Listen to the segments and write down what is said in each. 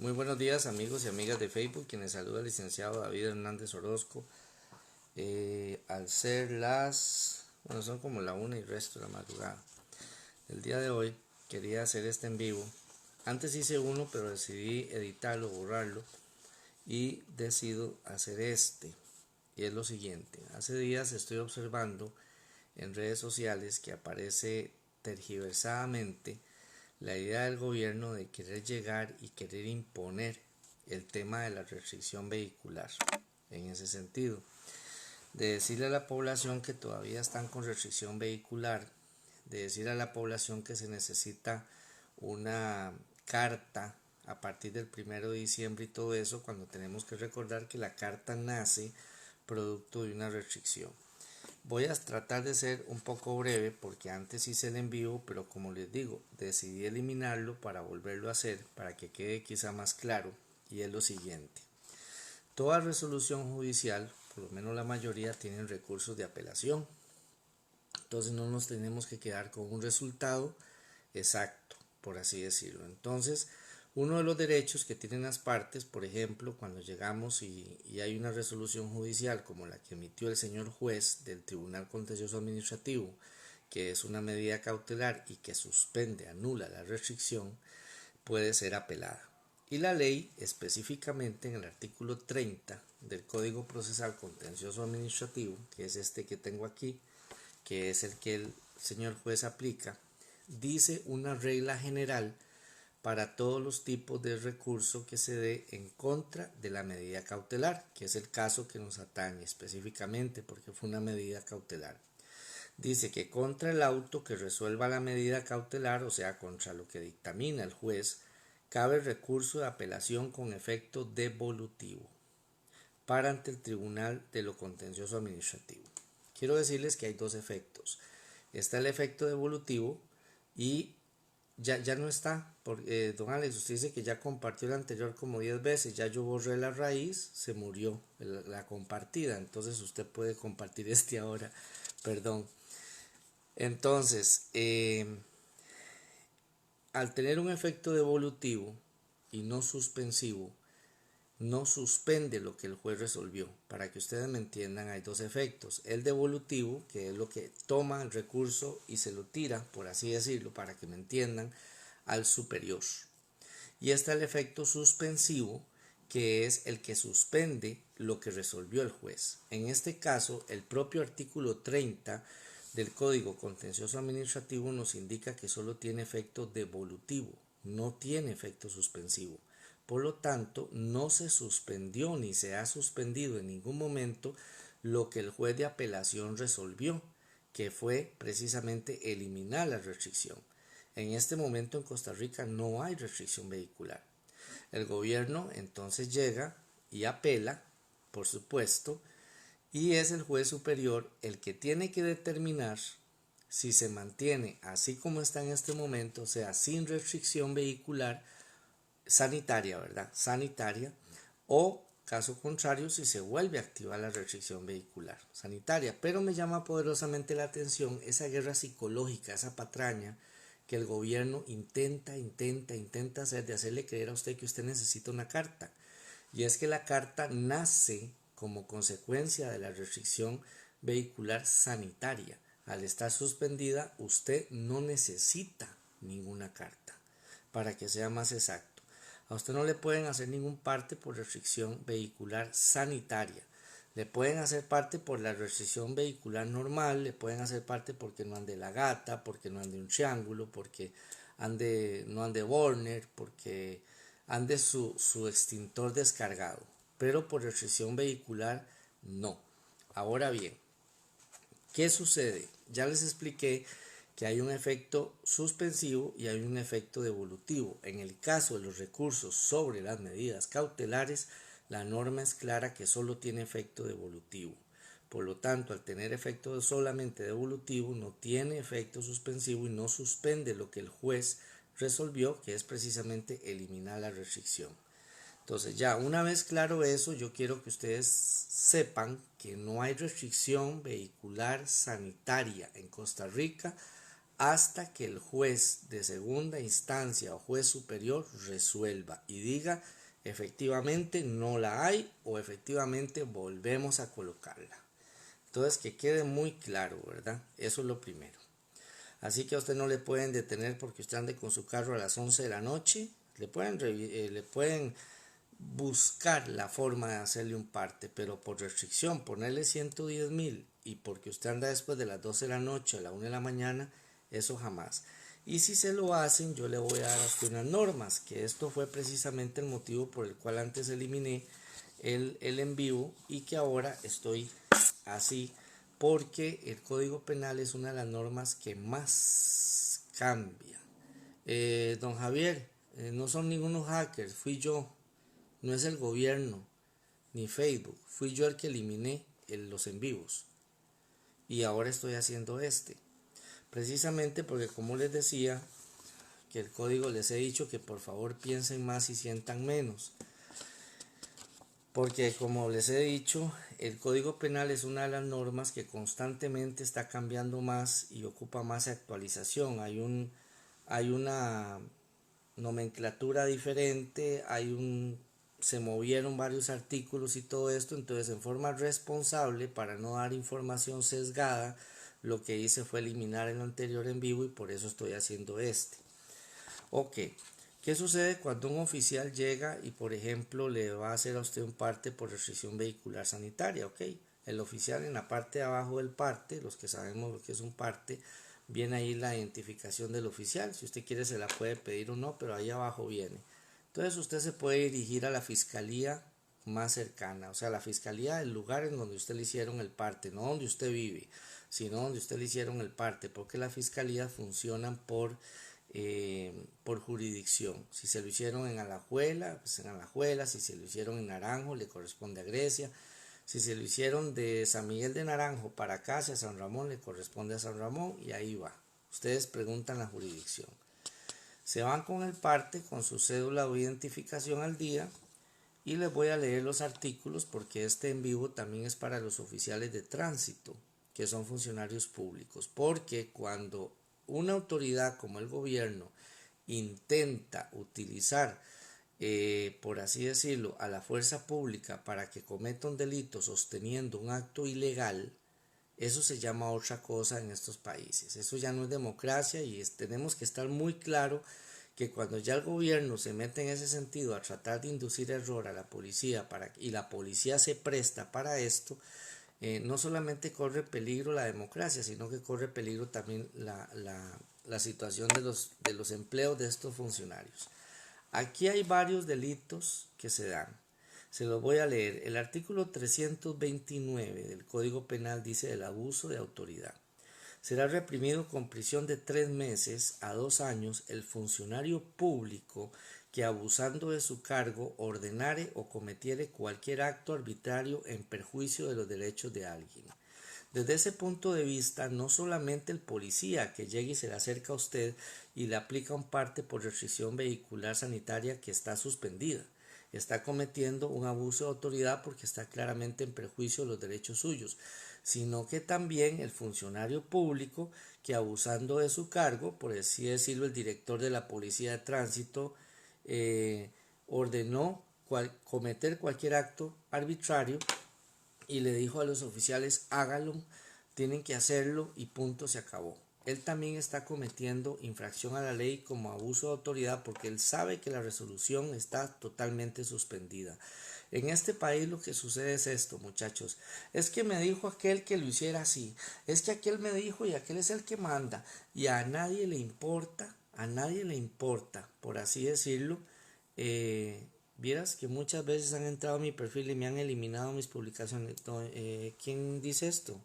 Muy buenos días amigos y amigas de Facebook, quienes saluda el licenciado David Hernández Orozco. Al ser son como la 1 y resto de la madrugada. El día de hoy quería hacer este en vivo. Antes hice uno, pero decidí editarlo, borrarlo y decido hacer este. Y es lo siguiente: hace días estoy observando en redes sociales que aparece tergiversadamente la idea del gobierno de querer llegar y querer imponer el tema de la restricción vehicular. En ese sentido, de decirle a la población que todavía están con restricción vehicular, de decir a la población que se necesita una carta a partir del 1 de diciembre y todo eso, cuando tenemos que recordar que la carta nace producto de una restricción. Voy a tratar de ser un poco breve porque antes hice el en vivo, pero como les digo, decidí eliminarlo para volverlo a hacer para que quede quizá más claro, y es lo siguiente: toda resolución judicial, por lo menos la mayoría, tienen recursos de apelación. Entonces no nos tenemos que quedar con un resultado exacto, por así decirlo. Entonces, uno de los derechos que tienen las partes, por ejemplo, cuando llegamos y hay una resolución judicial como la que emitió el señor juez del Tribunal Contencioso Administrativo, que es una medida cautelar y que suspende, anula la restricción, puede ser apelada. Y la ley, específicamente en el artículo 30 del Código Procesal Contencioso Administrativo, que es este que tengo aquí, que es el que el señor juez aplica, dice una regla general para todos los tipos de recurso que se dé en contra de la medida cautelar, que es el caso que nos atañe específicamente porque fue una medida cautelar. Dice que contra el auto que resuelva la medida cautelar, o sea, contra lo que dictamina el juez, cabe recurso de apelación con efecto devolutivo para ante el Tribunal de lo Contencioso Administrativo. Quiero decirles que hay dos efectos. Está el efecto devolutivo y ya no está. Don Alex, usted dice que ya compartió el anterior como 10 veces, ya yo borré la raíz, se murió la compartida, entonces usted puede compartir este ahora, perdón. Entonces, al tener un efecto devolutivo y no suspensivo, no suspende lo que el juez resolvió. Para que ustedes me entiendan, hay dos efectos: el devolutivo, que es lo que toma el recurso y se lo tira, por así decirlo, para que me entiendan, al superior, y está el efecto suspensivo, que es el que suspende lo que resolvió el juez. En este caso, el propio artículo 30 del Código Contencioso Administrativo nos indica que solo tiene efecto devolutivo, no tiene efecto suspensivo. Por lo tanto, no se suspendió ni se ha suspendido en ningún momento lo que el juez de apelación resolvió, que fue precisamente eliminar la restricción. En este momento en Costa Rica no hay restricción vehicular. El gobierno entonces llega y apela, por supuesto, y es el juez superior el que tiene que determinar si se mantiene así como está en este momento, o sea, sin restricción vehicular sanitaria, ¿verdad? Sanitaria, o caso contrario, si se vuelve a activar la restricción vehicular sanitaria. Pero me llama poderosamente la atención esa guerra psicológica, esa patraña que el gobierno intenta hacer, de hacerle creer a usted que usted necesita una carta. Y es que la carta nace como consecuencia de la restricción vehicular sanitaria. Al estar suspendida, usted no necesita ninguna carta, para que sea más exacto. A usted no le pueden hacer ningún parte por restricción vehicular sanitaria. Le pueden hacer parte por la restricción vehicular normal, le pueden hacer parte porque no ande la gata, porque no ande un triángulo, porque no ande Warner, porque ande su extintor descargado. Pero por restricción vehicular no. Ahora bien, ¿qué sucede? Ya les expliqué que hay un efecto suspensivo y hay un efecto devolutivo. En el caso de los recursos sobre las medidas cautelares, la norma es clara que solo tiene efecto devolutivo. Por lo tanto, al tener efecto solamente devolutivo, no tiene efecto suspensivo y no suspende lo que el juez resolvió, que es precisamente eliminar la restricción. Entonces, ya una vez claro eso, yo quiero que ustedes sepan que no hay restricción vehicular sanitaria en Costa Rica hasta que el juez de segunda instancia o juez superior resuelva y diga efectivamente no la hay o efectivamente volvemos a colocarla. Entonces que quede muy claro, ¿verdad? Eso es lo primero. Así que a usted no le pueden detener porque usted ande con su carro a las 11 de la noche. Le pueden buscar la forma de hacerle un parte, pero por restricción, ponerle 110.000 y porque usted anda después de las 12 de la noche a la 1 de la mañana, eso jamás. Y si se lo hacen, yo le voy a dar a usted unas normas, que esto fue precisamente el motivo por el cual antes eliminé el en vivo y que ahora estoy así, porque el Código Penal es una de las normas que más cambia. Don Javier, no son ningunos hackers, fui yo, no es el gobierno ni Facebook, fui yo el que eliminé los en vivos y ahora estoy haciendo precisamente porque, como les decía, que el código, les he dicho que por favor piensen más y sientan menos, porque como les he dicho, el Código Penal es una de las normas que constantemente está cambiando más y ocupa más actualización. Hay una nomenclatura diferente, se movieron varios artículos y todo esto, entonces en forma responsable, para no dar información sesgada, lo que hice fue eliminar el anterior en vivo y por eso estoy haciendo Ok, ¿qué sucede cuando un oficial llega y por ejemplo le va a hacer a usted un parte por restricción vehicular sanitaria? Ok, el oficial en la parte de abajo del parte, los que sabemos lo que es un parte, viene ahí la identificación del oficial, si usted quiere se la puede pedir o no, pero ahí abajo viene. Entonces usted se puede dirigir a la fiscalía más cercana, o sea, la fiscalía del lugar en donde usted le hicieron el parte, no donde usted vive, sino donde usted le hicieron el parte, porque las fiscalías funcionan por jurisdicción. Si se lo hicieron en Alajuela, pues en Alajuela; si se lo hicieron en Naranjo, le corresponde a Grecia; si se lo hicieron de San Miguel de Naranjo para acá, hacia San Ramón, le corresponde a San Ramón, y ahí va. Ustedes preguntan la jurisdicción. Se van con el parte, con su cédula o identificación al día, y les voy a leer los artículos porque este en vivo también es para los oficiales de tránsito, que son funcionarios públicos, porque cuando una autoridad como el gobierno intenta utilizar, por así decirlo, a la fuerza pública para que cometa un delito sosteniendo un acto ilegal, eso se llama otra cosa en estos países. Eso ya no es democracia y tenemos que estar muy claro que cuando ya el gobierno se mete en ese sentido a tratar de inducir error a la policía y la policía se presta para esto, no solamente corre peligro la democracia, sino que corre peligro también la situación de los empleos de estos funcionarios. Aquí hay varios delitos que se dan. Se los voy a leer. El artículo 329 del Código Penal dice: el abuso de autoridad. Será reprimido con prisión de 3 meses a 2 años el funcionario público que, abusando de su cargo, ordenare o cometiere cualquier acto arbitrario en perjuicio de los derechos de alguien. Desde ese punto de vista, no solamente el policía que llegue y se le acerca a usted y le aplica un parte por restricción vehicular sanitaria, que está suspendida, está cometiendo un abuso de autoridad porque está claramente en perjuicio de los derechos suyos, sino que también el funcionario público que, abusando de su cargo, por así decirlo, el director de la policía de tránsito, ordenó cometer cualquier acto arbitrario y le dijo a los oficiales: hágalo, tienen que hacerlo y punto, se acabó. Él también está cometiendo infracción a la ley como abuso de autoridad porque él sabe que la resolución está totalmente suspendida. En este país lo que sucede es esto, muchachos. Es que me dijo aquel que lo hiciera así. Es que aquel me dijo y aquel es el que manda. Y a nadie le importa, por así decirlo. Vieras que muchas veces han entrado a mi perfil y me han eliminado mis publicaciones. ¿Quién dice esto?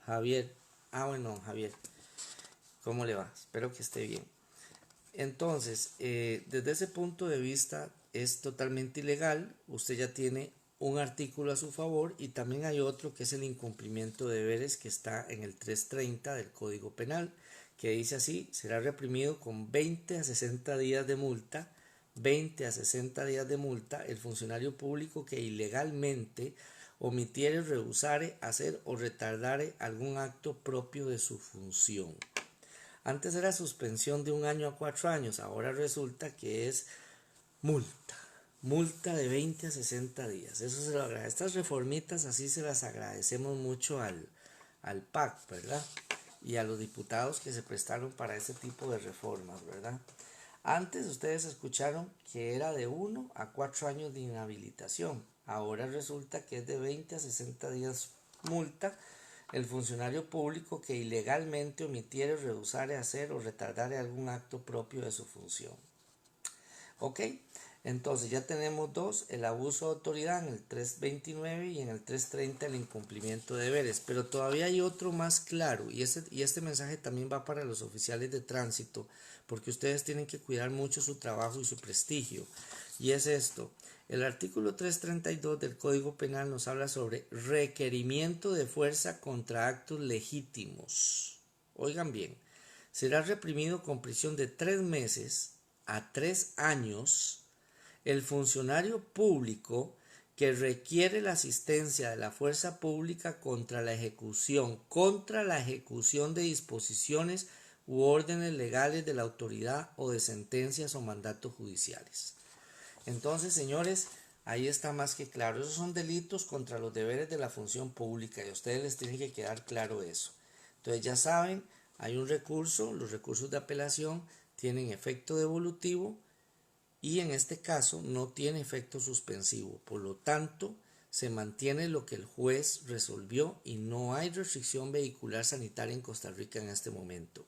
Javier. Ah, bueno, Javier. ¿Cómo le va? Espero que esté bien. Entonces, desde ese punto de vista es totalmente ilegal. Usted ya tiene un artículo a su favor y también hay otro que es el incumplimiento de deberes, que está en el 330 del Código Penal, que dice así: será reprimido con 20 a 60 días de multa, 20 a 60 días de multa el funcionario público que ilegalmente omitiere, rehusare, hacer o retardare algún acto propio de su función. Antes era suspensión de 1 año a 4 años, ahora resulta que es multa. Multa de 20 a 60 días. Eso se lo agradece. Estas reformitas así se las agradecemos mucho al PAC, ¿verdad? Y a los diputados que se prestaron para ese tipo de reformas, ¿verdad? Antes ustedes escucharon que era de 1 a 4 años de inhabilitación. Ahora resulta que es de 20 a 60 días multa el funcionario público que ilegalmente omitiere, rehusare hacer o retardare algún acto propio de su función. ¿Ok? Entonces ya tenemos dos, el abuso de autoridad en el 329 y en el 330 el incumplimiento de deberes, pero todavía hay otro más claro y este mensaje también va para los oficiales de tránsito porque ustedes tienen que cuidar mucho su trabajo y su prestigio y es esto, el artículo 332 del Código Penal nos habla sobre requerimiento de fuerza contra actos legítimos. Oigan bien, será reprimido con prisión de 3 meses a 3 años el funcionario público que requiere la asistencia de la fuerza pública contra la ejecución de disposiciones u órdenes legales de la autoridad o de sentencias o mandatos judiciales. Entonces, señores, ahí está más que claro. Esos son delitos contra los deberes de la función pública y a ustedes les tiene que quedar claro eso. Entonces, ya saben, hay un recurso, los recursos de apelación tienen efecto devolutivo y en este caso no tiene efecto suspensivo, por lo tanto se mantiene lo que el juez resolvió y no hay restricción vehicular sanitaria en Costa Rica en este momento.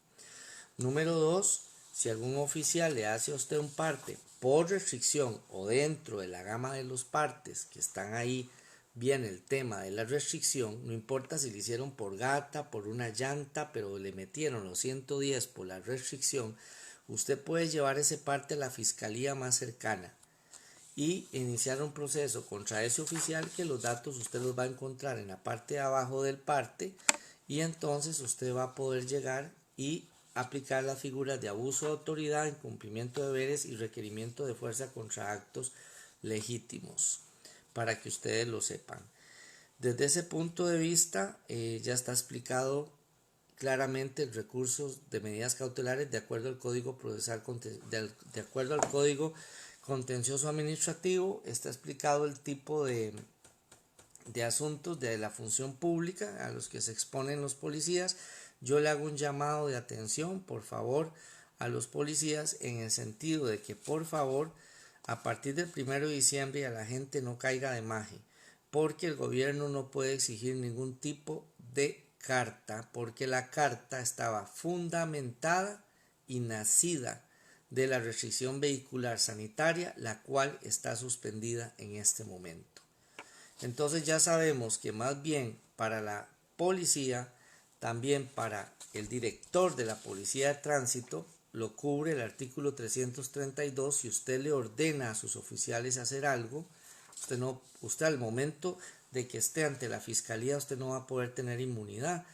Número 2, si algún oficial le hace a usted un parte por restricción o dentro de la gama de los partes que están ahí, viene el tema de la restricción, no importa si le hicieron por gata, por una llanta, pero le metieron los 110 por la restricción, usted puede llevar ese parte a la fiscalía más cercana y iniciar un proceso contra ese oficial que los datos usted los va a encontrar en la parte de abajo del parte y entonces usted va a poder llegar y aplicar las figuras de abuso de autoridad, incumplimiento de deberes y requerimiento de fuerza contra actos legítimos para que ustedes lo sepan. Desde ese punto de vista ya está explicado claramente el recurso de medidas cautelares de acuerdo al Código Procesal de acuerdo al Código Contencioso Administrativo. Está explicado el tipo de asuntos de la función pública a los que se exponen los policías. Yo le hago un llamado de atención, por favor, a los policías en el sentido de que, por favor, a partir del 1 de diciembre a la gente no caiga de maje, porque el gobierno no puede exigir ningún tipo de carta, porque la carta estaba fundamentada y nacida de la restricción vehicular sanitaria, la cual está suspendida en este momento. Entonces ya sabemos que más bien para la policía, también para el director de la Policía de Tránsito, lo cubre el artículo 332. Si usted le ordena a sus oficiales hacer algo, usted al momento de que esté ante la fiscalía, usted no va a poder tener inmunidad,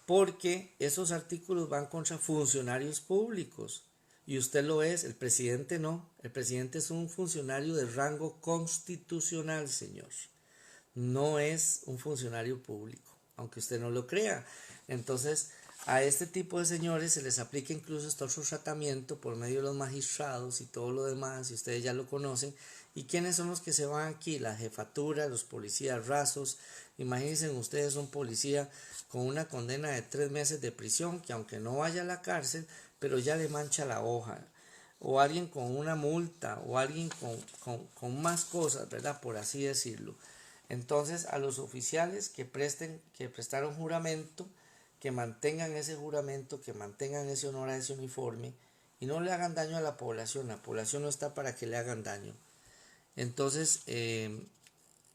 porque esos artículos van contra funcionarios públicos. Y usted lo es, el presidente no. El presidente es un funcionario de rango constitucional, señor. No es un funcionario público, aunque usted no lo crea. Entonces, a este tipo de señores se les aplica incluso este otro tratamiento por medio de los magistrados y todo lo demás, y ustedes ya lo conocen. ¿Y quiénes son los que se van aquí? La jefatura, los policías rasos. Imagínense ustedes un policía con una condena de 3 meses de prisión, que aunque no vaya a la cárcel, pero ya le mancha la hoja. O alguien con una multa, o alguien con más cosas, ¿verdad? Por así decirlo. Entonces, a los oficiales que prestaron juramento, que mantengan ese juramento, que mantengan ese honor a ese uniforme y no le hagan daño a la población. La población no está para que le hagan daño. Entonces, en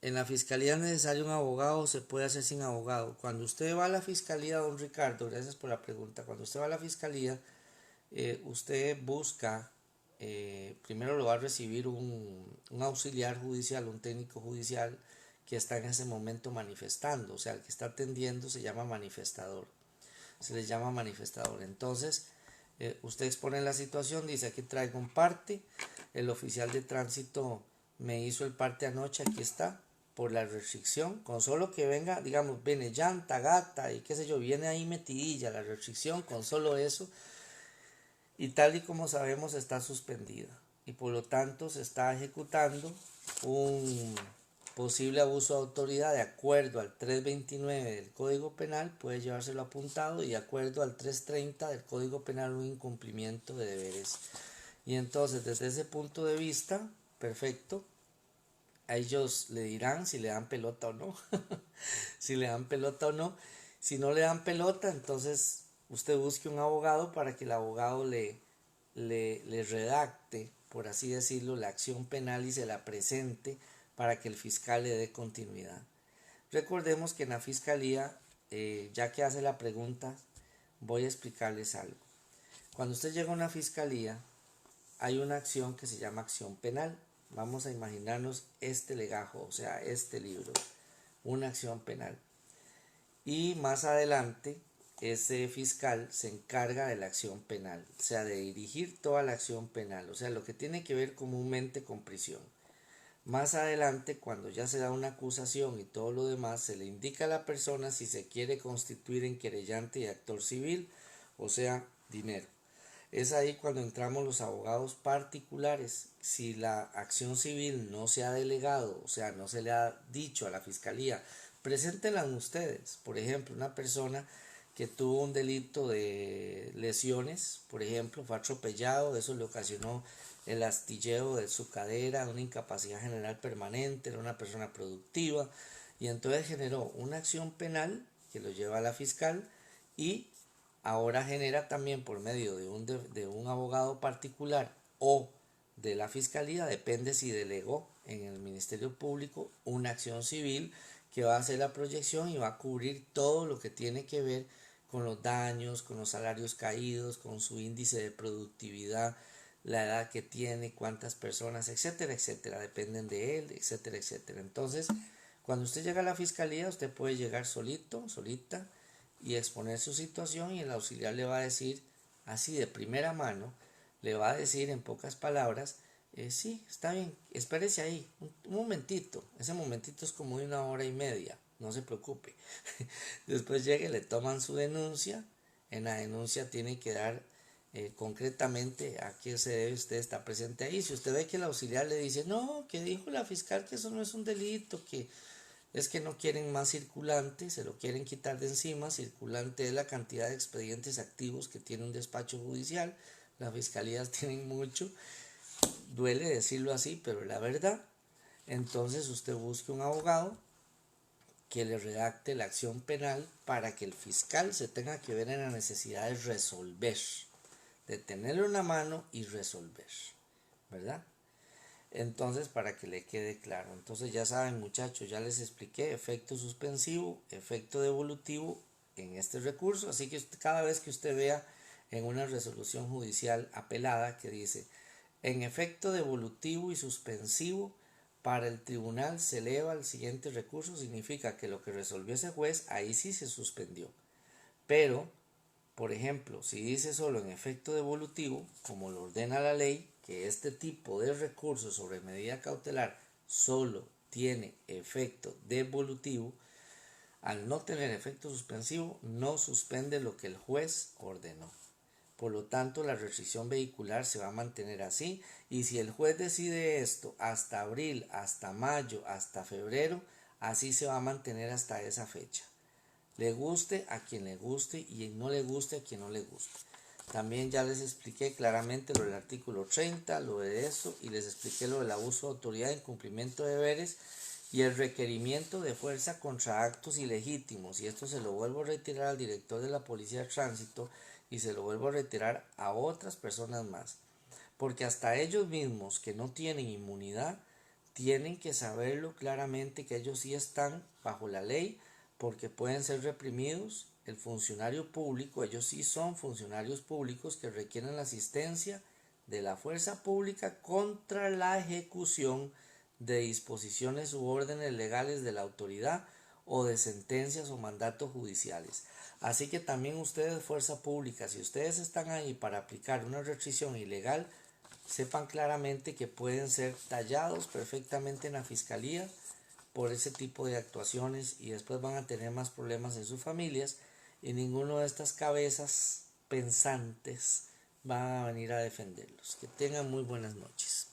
la fiscalía es necesario un abogado, se puede hacer sin abogado. Cuando usted va a la fiscalía, don Ricardo, gracias por la pregunta, cuando usted va a la fiscalía, usted busca, primero lo va a recibir un auxiliar judicial, un técnico judicial, que está en ese momento manifestando, o sea, el que está atendiendo se llama manifestador, se les llama manifestador. Entonces, usted expone la situación, dice: aquí traigo un parte, el oficial de tránsito me hizo el parte anoche, aquí está, por la restricción, con solo que venga, digamos, viene llanta, gata y qué sé yo, viene ahí metidilla la restricción, con solo eso, y tal y como sabemos está suspendida y por lo tanto se está ejecutando un posible abuso de autoridad de acuerdo al 329 del Código Penal, puede llevárselo apuntado, y de acuerdo al 330 del Código Penal un incumplimiento de deberes. Y entonces desde ese punto de vista, perfecto, a ellos le dirán si le dan pelota o no, si le dan pelota o no. Si no le dan pelota, entonces usted busque un abogado para que el abogado le redacte, por así decirlo, la acción penal y se la presente para que el fiscal le dé continuidad. Recordemos que en la fiscalía, ya que hace la pregunta, voy a explicarles algo. Cuando usted llega a una fiscalía, hay una acción que se llama acción penal. Vamos a imaginarnos este legajo, o sea, este libro, una acción penal. Y más adelante, ese fiscal se encarga de la acción penal, o sea, de dirigir toda la acción penal, o sea, lo que tiene que ver comúnmente con prisión. Más adelante, cuando ya se da una acusación y todo lo demás, se le indica a la persona si se quiere constituir en querellante y actor civil, o sea, dinero. Es ahí cuando entramos los abogados particulares. Si la acción civil no se ha delegado, o sea, no se le ha dicho a la fiscalía, preséntenla ustedes. Por ejemplo, una persona que tuvo un delito de lesiones, por ejemplo, fue atropellado, eso le ocasionó el astilleo de su cadera, una incapacidad general permanente, era una persona productiva, y entonces generó una acción penal que lo lleva a la fiscal, y ahora genera también por medio de un abogado particular o de la fiscalía, depende si delegó en el Ministerio Público, una acción civil que va a hacer la proyección y va a cubrir todo lo que tiene que ver con los daños, con los salarios caídos, con su índice de productividad, la edad que tiene, cuántas personas, etcétera, etcétera, dependen de él, etcétera, etcétera. Entonces, cuando usted llega a la fiscalía, usted puede llegar solito, solita, y exponer su situación, y el auxiliar le va a decir, así de primera mano, le va a decir en pocas palabras, sí, está bien, espérese ahí, un momentito, ese momentito es como de 1 hora y media, no se preocupe. Después llega y le toman su denuncia, en la denuncia tiene que dar concretamente a qué se debe usted estar presente ahí. Si usted ve que el auxiliar le dice, no, que dijo la fiscal que eso no es un delito, que es que no quieren más circulante, se lo quieren quitar de encima. Circulante es la cantidad de expedientes activos que tiene un despacho judicial, las fiscalías tienen mucho, duele decirlo así, pero es la verdad. Entonces usted busque un abogado que le redacte la acción penal para que el fiscal se tenga que ver en la necesidad de resolver, de tenerlo en la mano y resolver, ¿verdad? Entonces, para que le quede claro. Entonces, ya saben, muchachos, ya les expliqué efecto suspensivo, efecto devolutivo en este recurso. Así que cada vez que usted vea en una resolución judicial apelada que dice, en efecto devolutivo y suspensivo, para el tribunal se eleva el siguiente recurso, significa que lo que resolvió ese juez, ahí sí se suspendió. Pero, por ejemplo, si dice solo en efecto devolutivo, como lo ordena la ley, que este tipo de recursos sobre medida cautelar solo tiene efecto devolutivo, al no tener efecto suspensivo, no suspende lo que el juez ordenó. Por lo tanto, la restricción vehicular se va a mantener así, y si el juez decide esto hasta abril, hasta mayo, hasta febrero, así se va a mantener hasta esa fecha. Le guste a quien le guste y no le guste a quien no le guste. También ya les expliqué claramente lo del artículo 30, lo de eso, y les expliqué lo del abuso de autoridad, incumplimiento de deberes y el requerimiento de fuerza contra actos ilegítimos. Y esto se lo vuelvo a retirar al director de la Policía de Tránsito y se lo vuelvo a retirar a otras personas más. Porque hasta ellos mismos que no tienen inmunidad tienen que saberlo claramente, que ellos sí están bajo la ley, porque pueden ser reprimidos. El funcionario público, ellos sí son funcionarios públicos que requieren la asistencia de la fuerza pública contra la ejecución de disposiciones u órdenes legales de la autoridad o de sentencias o mandatos judiciales. Así que también ustedes, fuerza pública, si ustedes están ahí para aplicar una restricción ilegal, sepan claramente que pueden ser tallados perfectamente en la fiscalía por ese tipo de actuaciones, y después van a tener más problemas en sus familias, y ninguno de estas cabezas pensantes van a venir a defenderlos. Que tengan muy buenas noches.